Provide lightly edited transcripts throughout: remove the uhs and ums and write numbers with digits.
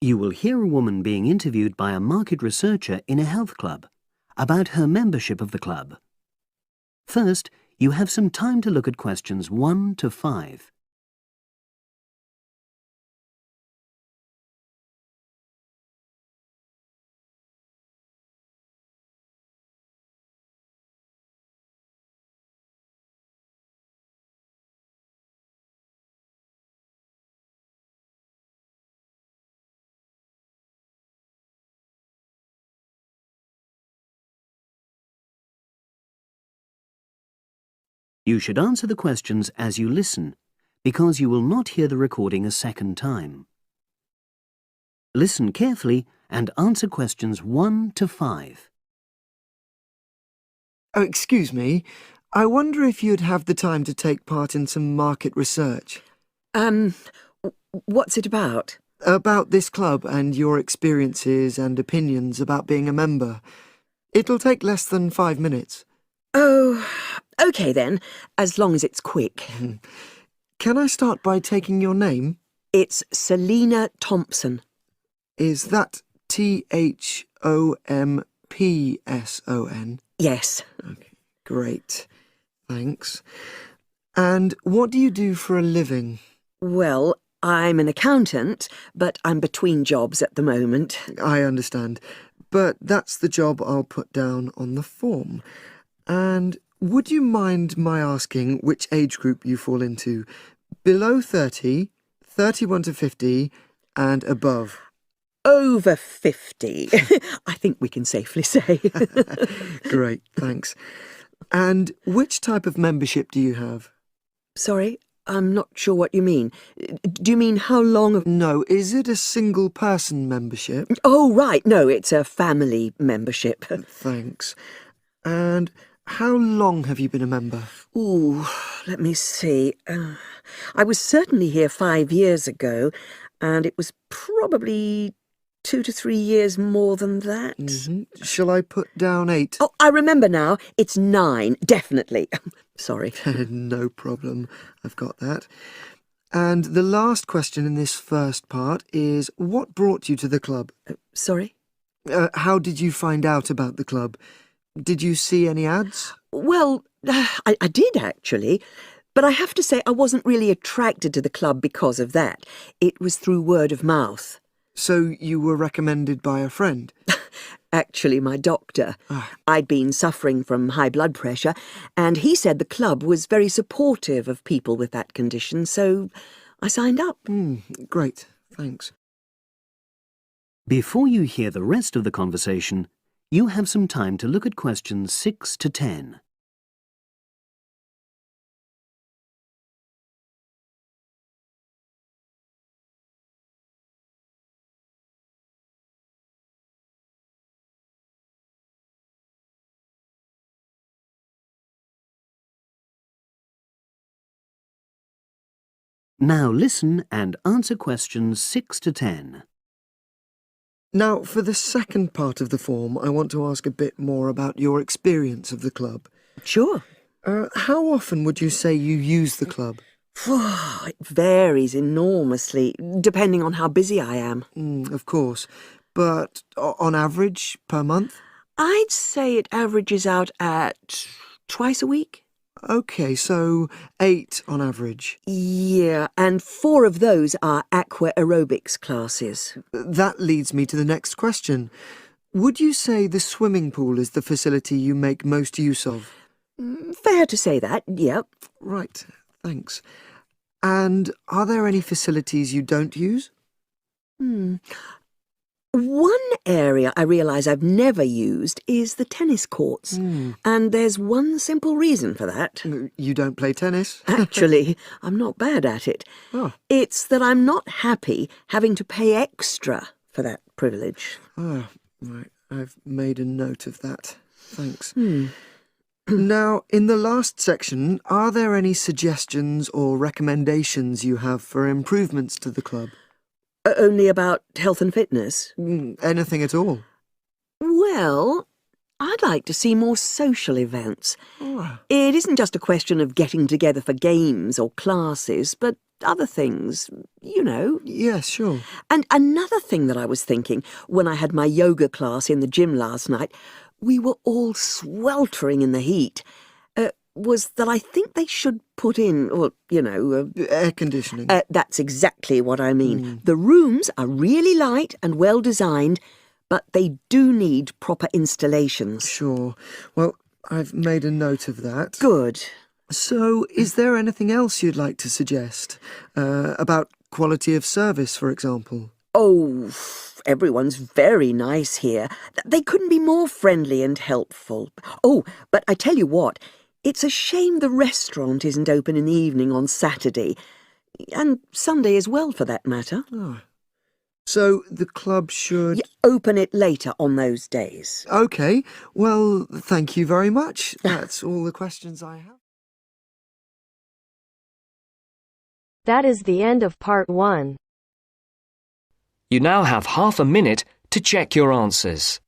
You will hear a woman being interviewed by a market researcher in a health club about her membership of the club. First, you have some time to look at questions 1 to 5. You should answer the questions as you listen, because you will not hear the recording a second time. Listen carefully and answer questions 1 to 5. Oh, excuse me. I wonder if you'd have the time to take part in some market research. What's it about? About this club and your experiences and opinions about being a member. It'll take less than 5 minutes. Oh, OK then, as long as it's quick. Can I start by taking your name? It's Selina Thompson. Is that Thompson? Yes. Okay, great. Thanks. And what do you do for a living? Well, I'm an accountant, but I'm between jobs at the moment. I understand. But that's the job I'll put down on the form. And would you mind my asking which age group you fall into? Below 30, 31 to 50, and above? Over 50, I think we can safely say. Great, thanks. And which type of membership do you have? Sorry, I'm not sure what you mean. Do you mean how long? No, is it a single-person membership? Oh, right, no, it's a family membership. Thanks. And how long have you been a member? Ooh, let me see. I was certainly here 5 years ago, and it was probably 2 to 3 years more than that. Shall I put down 8? Oh, I remember now. It's 9, definitely. Sorry. No problem. I've got that. And the last question in this first part is, what brought you to the club? Sorry? How did you find out about the club? Did you see any ads? Well, I did actually, but I have to say I wasn't really attracted to the club because of that. It was through word of mouth. So you were recommended by a friend? Actually, my doctor. I'd been suffering from high blood pressure, and he said the club was very supportive of people with that condition, so I signed up. Great, thanks. Before you hear the rest of the conversation, you have some time to look at questions 6 to 10. Now listen and answer questions 6 to 10. Now, for the second part of the form, I want to ask a bit more about your experience of the club. Sure. How often would you say you use the club? It varies enormously, depending on how busy I am. Of course. But on average, per month? I'd say it averages out at twice a week. OK, so 8 on average. Yeah, and 4 of those are aqua aerobics classes. That leads me to the next question. Would you say the swimming pool is the facility you make most use of? Fair to say that, yep. Right, thanks. And are there any facilities you don't use? One area I realise I've never used is the tennis courts. And there's one simple reason for that. You don't play tennis? Actually, I'm not bad at it. Oh. It's that I'm not happy having to pay extra for that privilege. Oh, right. I've made a note of that. Thanks. Now, in the last section, are there any suggestions or recommendations you have for improvements to the club? Only about health and fitness? Anything at all? Well, I'd like to see more social events. It isn't just a question of getting together for games or classes, but other things, you know. Yes, sure. And another thing that I was thinking when I had my yoga class in the gym last night, we were all sweltering in the heat, was that I think they should put in, well, you know... Air conditioning. That's exactly what I mean. The rooms are really light and well designed, but they do need proper installations. Sure. Well, I've made a note of that. Good. So, is there anything else you'd like to suggest? About quality of service, for example? Oh, everyone's very nice here. They couldn't be more friendly and helpful. Oh, but I tell you what, it's a shame the restaurant isn't open in the evening on Saturday, and Sunday as well, for that matter. Oh. So, the club should... Open it later on those days. OK. Well, thank you very much. That's all the questions I have. That is the end of part 1. You now have half a minute to check your answers.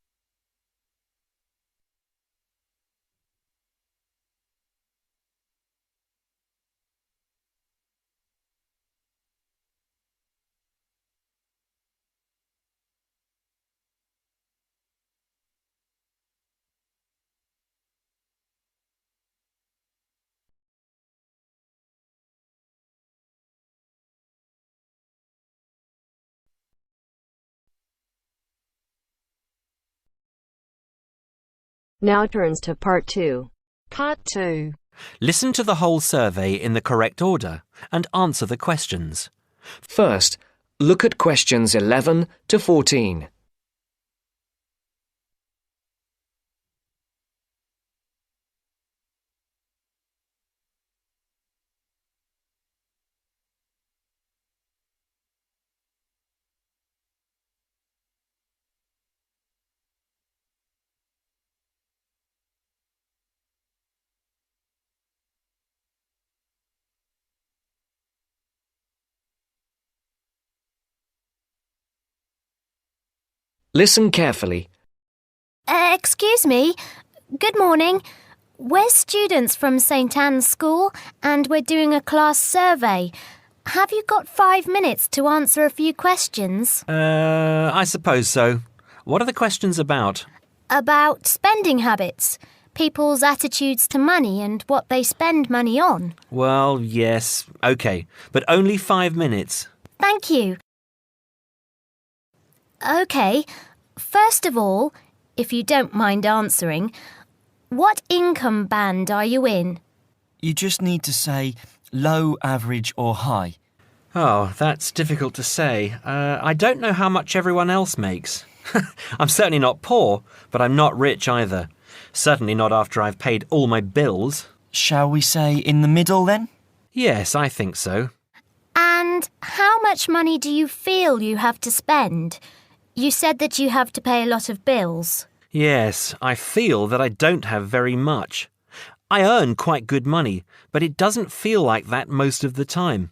Now turns to part 2. Part 2. Listen to the whole survey in the correct order and answer the questions. First, look at questions 11 to 14. Listen carefully. Excuse me. Good morning. We're students from St Anne's School and we're doing a class survey. Have you got 5 minutes to answer a few questions? I suppose so. What are the questions about? About spending habits, people's attitudes to money and what they spend money on. Well, yes, OK, but only 5 minutes. Thank you. OK, first of all, if you don't mind answering, what income band are you in? You just need to say low, average or high. Oh, that's difficult to say. I don't know how much everyone else makes. I'm certainly not poor, but I'm not rich either. Certainly not after I've paid all my bills. Shall we say in the middle then? Yes, I think so. And how much money do you feel you have to spend? You said that you have to pay a lot of bills. Yes, I feel that I don't have very much. I earn quite good money, but it doesn't feel like that most of the time.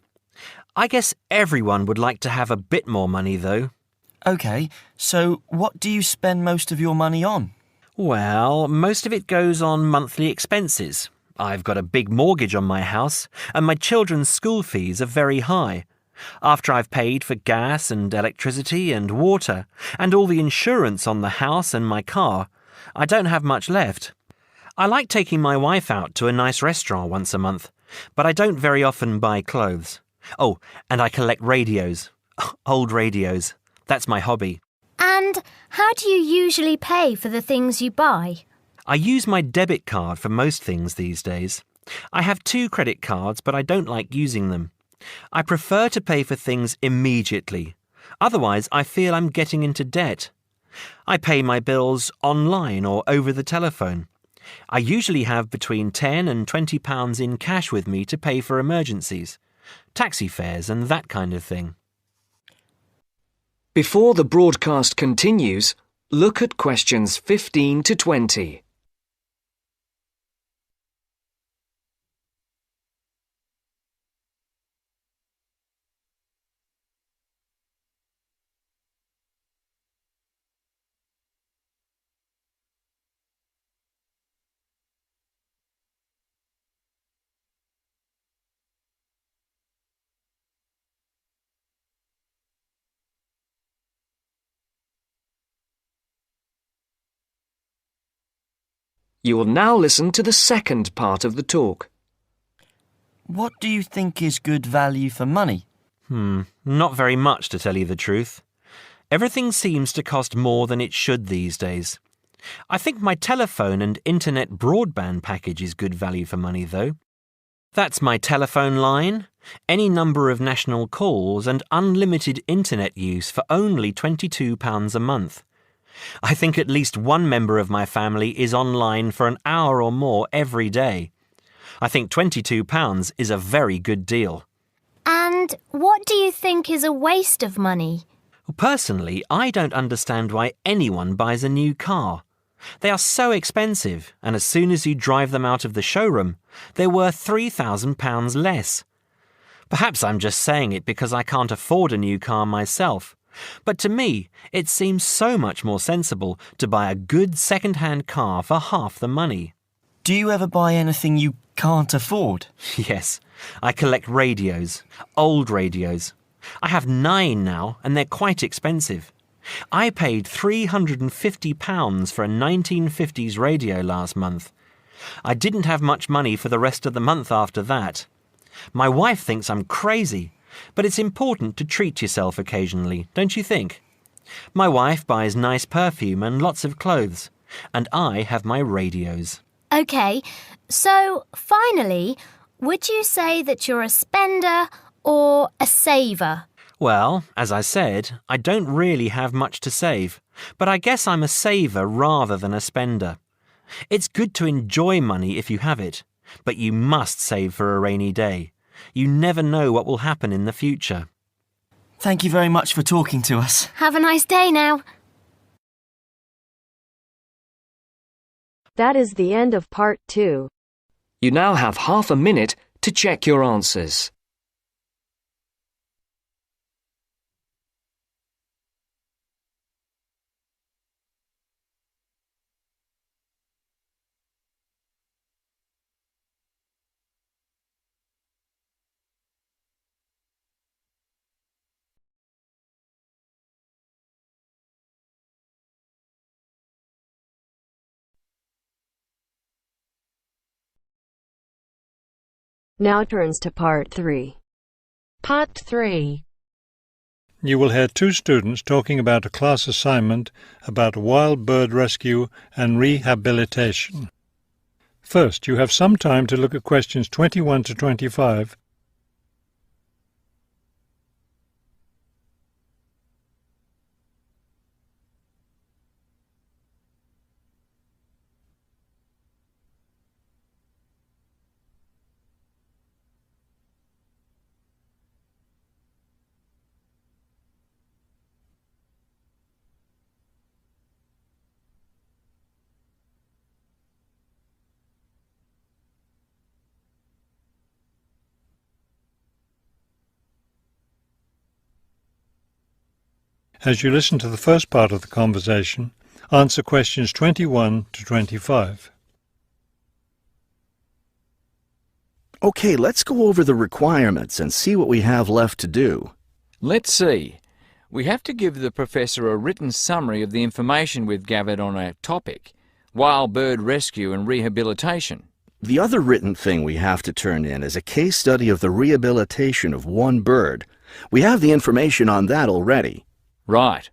I guess everyone would like to have a bit more money, though. OK, so what do you spend most of your money on? Well, most of it goes on monthly expenses. I've got a big mortgage on my house, and my children's school fees are very high. After I've paid for gas and electricity and water, and all the insurance on the house and my car, I don't have much left. I like taking my wife out to a nice restaurant once a month, but I don't very often buy clothes. Oh, and I collect radios. Old radios. That's my hobby. And how do you usually pay for the things you buy? I use my debit card for most things these days. I have 2 credit cards, but I don't like using them. I prefer to pay for things immediately. Otherwise, I feel I'm getting into debt. I pay my bills online or over the telephone. I usually have between £10 and £20 in cash with me to pay for emergencies, taxi fares and that kind of thing. Before the broadcast continues, look at questions 15 to 20. You will now listen to the second part of the talk. What do you think is good value for money? Not very much, to tell you the truth. Everything seems to cost more than it should these days. I think my telephone and internet broadband package is good value for money, though. That's my telephone line, any number of national calls and unlimited internet use for only £22 a month. I think at least one member of my family is online for an hour or more every day. I think £22 is a very good deal. And what do you think is a waste of money? Personally, I don't understand why anyone buys a new car. They are so expensive, and as soon as you drive them out of the showroom, they're worth £3,000 less. Perhaps I'm just saying it because I can't afford a new car myself, but to me, it seems so much more sensible to buy a good second-hand car for half the money. Do you ever buy anything you can't afford? Yes, I collect radios, old radios. I have 9 now, and they're quite expensive. I paid £350 for a 1950s radio last month. I didn't have much money for the rest of the month after that. My wife thinks I'm crazy, but it's important to treat yourself occasionally, don't you think? My wife buys nice perfume and lots of clothes, and I have my radios. OK, so finally, would you say that you're a spender or a saver? Well, as I said, I don't really have much to save, but I guess I'm a saver rather than a spender. It's good to enjoy money if you have it, but you must save for a rainy day. You never know what will happen in the future. Thank you very much for talking to us. Have a nice day now. That is the end of part 2. You now have half a minute to check your answers. Now turns to part 3. Part 3. You will hear 2 students talking about a class assignment about wild bird rescue and rehabilitation. First, you have some time to look at questions 21 to 25. As you listen to the first part of the conversation, answer questions 21 to 25. Okay, let's go over the requirements and see what we have left to do. Let's see. We have to give the professor a written summary of the information we've gathered on our topic, wild bird rescue and rehabilitation. The other written thing we have to turn in is a case study of the rehabilitation of one bird. We have the information on that already. Right.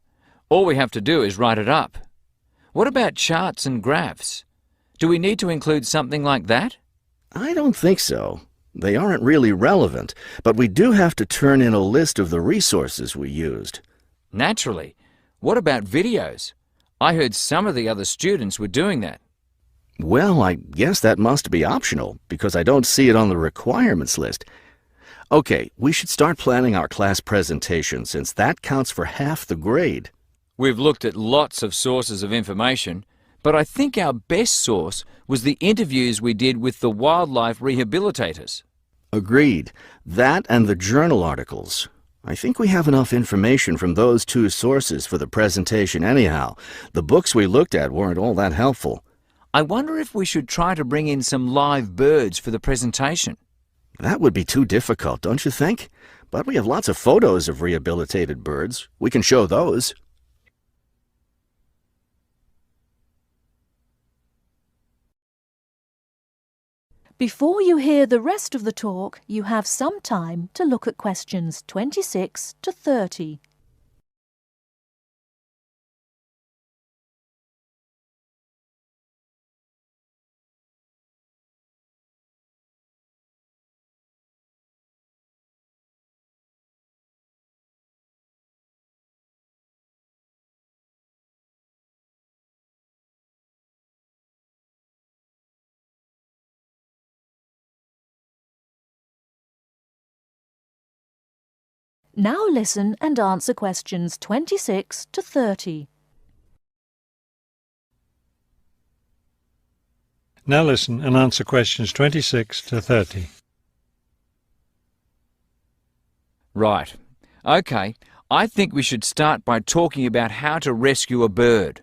All we have to do is write it up. What about charts and graphs? Do we need to include something like that? I don't think so. They aren't really relevant, but we do have to turn in a list of the resources we used. Naturally. What about videos? I heard some of the other students were doing that. Well, I guess that must be optional, because I don't see it on the requirements list. Okay, we should start planning our class presentation, since that counts for half the grade. We've looked at lots of sources of information, but I think our best source was the interviews we did with the wildlife rehabilitators. Agreed. That and the journal articles. I think we have enough information from those 2 sources for the presentation anyhow. The books we looked at weren't all that helpful. I wonder if we should try to bring in some live birds for the presentation. That would be too difficult, don't you think? But we have lots of photos of rehabilitated birds. We can show those. Before you hear the rest of the talk, you have some time to look at questions 26 to 30. Now listen and answer questions 26 to 30. Now listen and answer questions 26 to 30. Right. OK, I think we should start by talking about how to rescue a bird.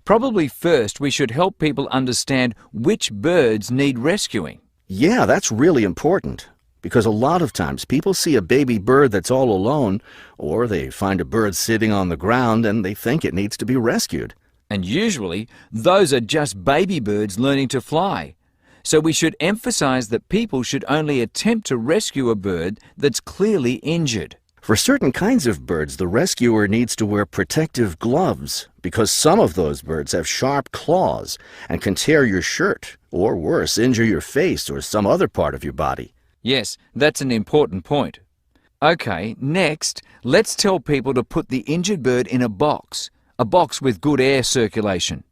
Probably first we should help people understand which birds need rescuing. Yeah, that's really important. Because a lot of times people see a baby bird that's all alone, or they find a bird sitting on the ground and they think it needs to be rescued. And usually those are just baby birds learning to fly. So we should emphasize that people should only attempt to rescue a bird that's clearly injured. For certain kinds of birds, the rescuer needs to wear protective gloves because some of those birds have sharp claws and can tear your shirt, or worse, injure your face or some other part of your body. Yes, that's an important point. OK, next, let's tell people to put the injured bird in a box with good air circulation.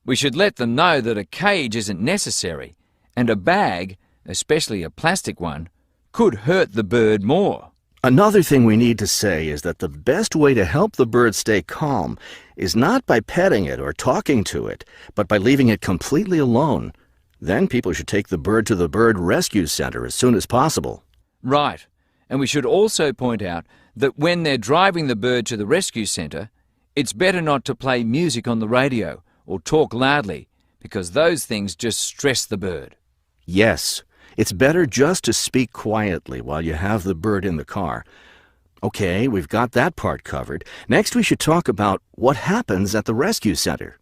We should let them know that a cage isn't necessary, and a bag, especially a plastic one, could hurt the bird more. Another thing we need to say is that the best way to help the bird stay calm is not by petting it or talking to it, but by leaving it completely alone. Then people should take the bird to the bird rescue center as soon as possible. Right. And we should also point out that when they're driving the bird to the rescue center, it's better not to play music on the radio or talk loudly, because those things just stress the bird. Yes, it's better just to speak quietly while you have the bird in the car. Okay, we've got that part covered. Next we should talk about what happens at the rescue center.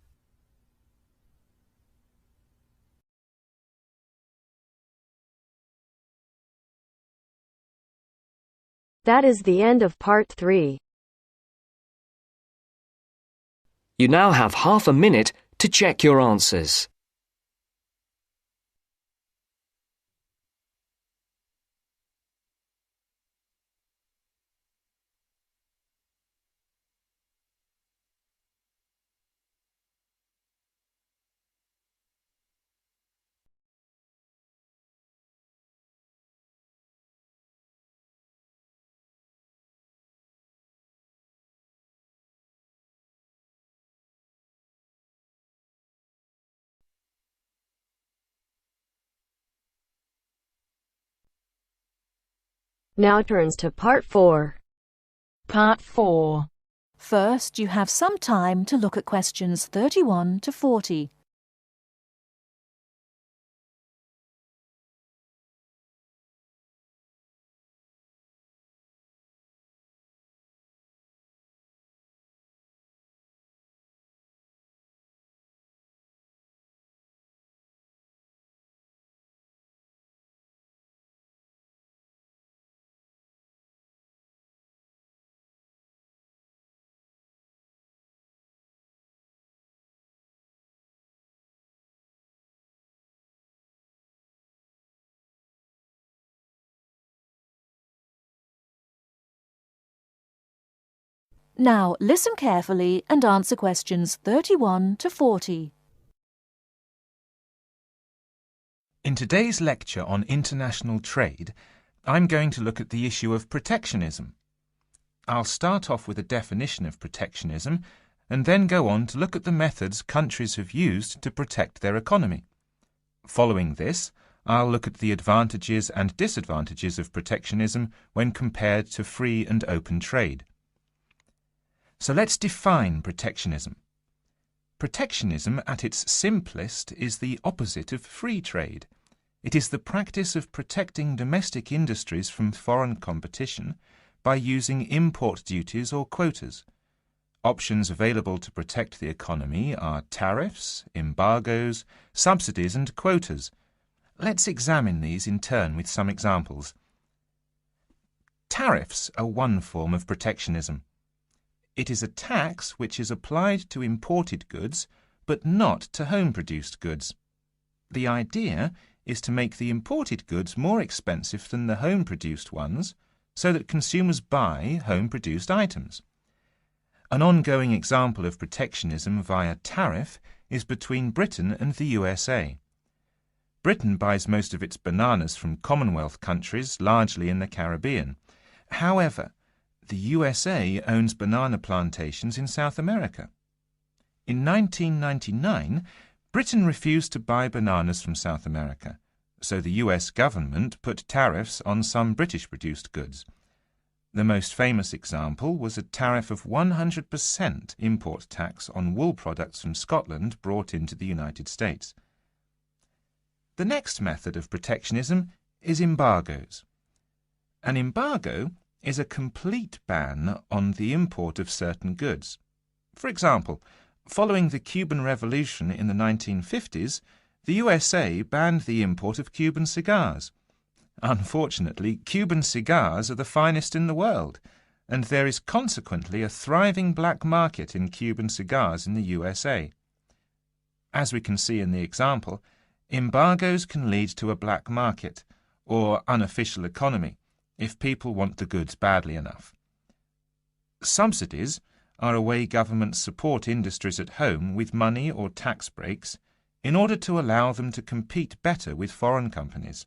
That is the end of part 3. You now have half a minute to check your answers. Now turns to part 4. Part 4. First, you have some time to look at questions 31 to 40. Now listen carefully and answer questions 31 to 40. In today's lecture on international trade, I'm going to look at the issue of protectionism. I'll start off with a definition of protectionism and then go on to look at the methods countries have used to protect their economy. Following this, I'll look at the advantages and disadvantages of protectionism when compared to free and open trade. So let's define protectionism. Protectionism at its simplest is the opposite of free trade. It is the practice of protecting domestic industries from foreign competition by using import duties or quotas. Options available to protect the economy are tariffs, embargoes, subsidies and quotas, Let's examine these in turn with some examples. Tariffs are one form of protectionism. It is a tax which is applied to imported goods, but not to home-produced goods. The idea is to make the imported goods more expensive than the home-produced ones, so that consumers buy home-produced items. An ongoing example of protectionism via tariff is between Britain and the USA. Britain buys most of its bananas from Commonwealth countries, largely in the Caribbean. However, the USA owns banana plantations in South America. In 1999, Britain refused to buy bananas from South America, so the US government put tariffs on some British-produced goods. The most famous example was a tariff of 100% import tax on wool products from Scotland brought into the United States. The next method of protectionism is embargoes. An embargo is a complete ban on the import of certain goods. For example, following the Cuban Revolution in the 1950s, the USA banned the import of Cuban cigars. Unfortunately, Cuban cigars are the finest in the world, and there is consequently a thriving black market in Cuban cigars in the USA. As we can see in the example, embargoes can lead to a black market, or unofficial economy, if people want the goods badly enough. Subsidies are a way governments support industries at home with money or tax breaks in order to allow them to compete better with foreign companies.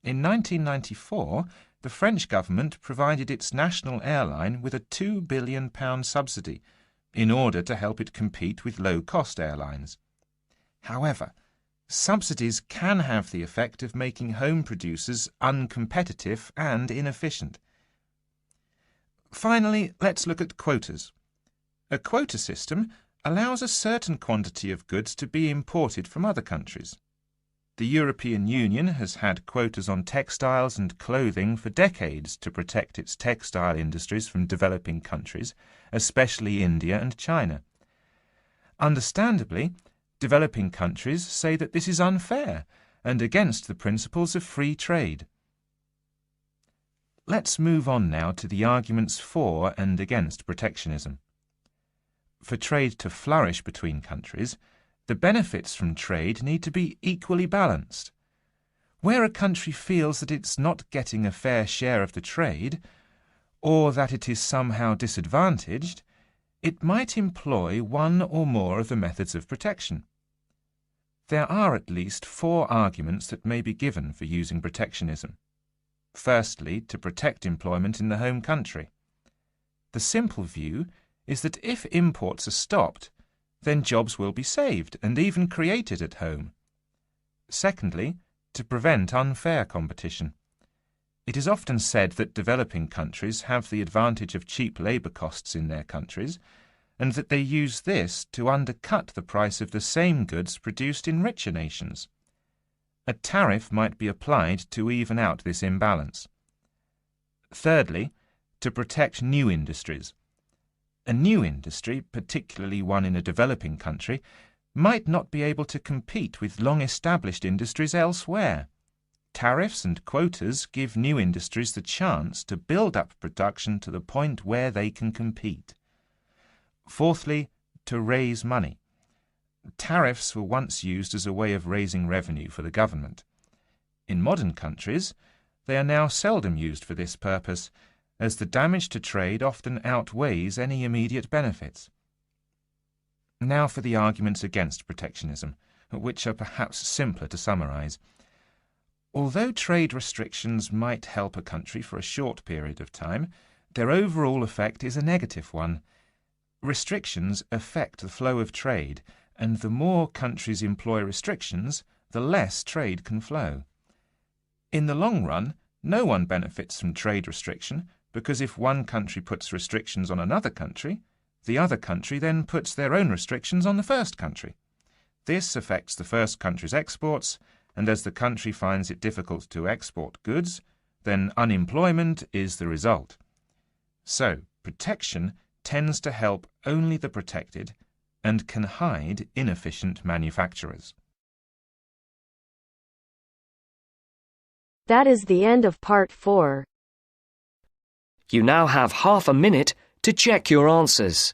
In 1994, the French government provided its national airline with a £2 billion subsidy in order to help it compete with low-cost airlines. However, subsidies can have the effect of making home producers uncompetitive and inefficient. Finally, let's look at quotas. A quota system allows a certain quantity of goods to be imported from other countries. The European Union has had quotas on textiles and clothing for decades to protect its textile industries from developing countries, especially India and China. Understandably, developing countries say that this is unfair and against the principles of free trade. Let's move on now to the arguments for and against protectionism. For trade to flourish between countries, the benefits from trade need to be equally balanced. Where a country feels that it's not getting a fair share of the trade, or that it is somehow disadvantaged, it might employ one or more of the methods of protection. There are at least 4 arguments that may be given for using protectionism. Firstly, to protect employment in the home country. The simple view is that if imports are stopped, then jobs will be saved and even created at home. Secondly, to prevent unfair competition. It is often said that developing countries have the advantage of cheap labour costs in their countries, and that they use this to undercut the price of the same goods produced in richer nations. A tariff might be applied to even out this imbalance. Thirdly, to protect new industries. A new industry, particularly one in a developing country, might not be able to compete with long-established industries elsewhere. Tariffs and quotas give new industries the chance to build up production to the point where they can compete. Fourthly, to raise money. Tariffs were once used as a way of raising revenue for the government. In modern countries, they are now seldom used for this purpose, as the damage to trade often outweighs any immediate benefits. Now for the arguments against protectionism, which are perhaps simpler to summarize. Although trade restrictions might help a country for a short period of time, their overall effect is a negative one. Restrictions affect the flow of trade, and the more countries employ restrictions, the less trade can flow. In the long run, no one benefits from trade restriction, because if one country puts restrictions on another country, the other country then puts their own restrictions on the first country. This affects the first country's exports, and as the country finds it difficult to export goods, then unemployment is the result. So, protection tends to help only the protected and can hide inefficient manufacturers. That is the end of part 4. You now have half a minute to check your answers.